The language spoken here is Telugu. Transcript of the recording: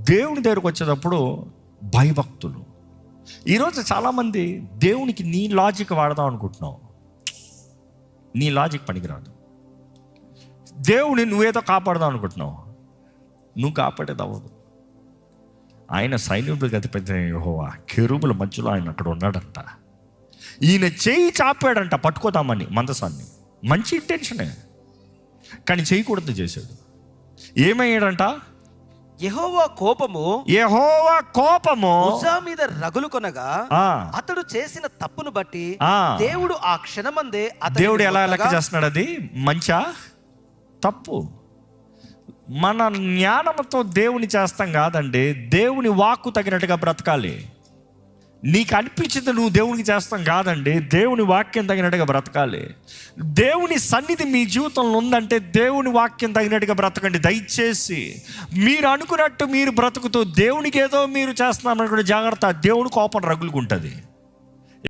దేవుని దగ్గరకు వచ్చేటప్పుడు భయభక్తులు. ఈరోజు చాలామంది దేవునికి నీ లాజిక్ వాడదాం అనుకుంటున్నావు. నీ లాజిక్ పనికిరాదు. దేవుని నువ్వేదో కాపాడదాం అనుకుంటున్నావు, నువ్వు కాపాడేది అవ్వదు. ఆయన సైన్యుడికి అతిపెద్ద యెహోవా, కెరూబుల మధ్యలో ఆయన అక్కడ ఉన్నాడంట. ఈయన చేయి చాపాడంట పట్టుకోదామని మందసాన్ని. మంచి ఇంటెన్షనే, కానీ చేయకూడదు చేశాడు. ఏమయ్యాడంట? యెహోవా కోపము ఉజ్జా మీద రగులు కొనగా అతడు చేసిన తప్పును బట్టి దేవుడు ఆ క్షణమందే దేవుడు ఎలా లెక్క చేస్తున్నాడు? అది మంచా తప్పు? మన జ్ఞానంతో దేవుని చేస్తాం కాదండి. దేవుని వాక్కు తగినట్టుగా బ్రతకాలి. నీకు అనిపించింది నువ్వు దేవునికి చేస్తాం కాదండి, దేవుని వాక్యం తగినట్టుగా బ్రతకాలి. దేవుని సన్నిధి మీ జీవితంలో ఉందంటే దేవుని వాక్యం తగినట్టుగా బ్రతకండి. దయచేసి మీరు అనుకున్నట్టు మీరు బ్రతుకుతూ దేవునికి ఏదో మీరు చేస్తున్నారనుకుంటే జాగ్రత్త, దేవుని కోపం రగులుకుంటుంది.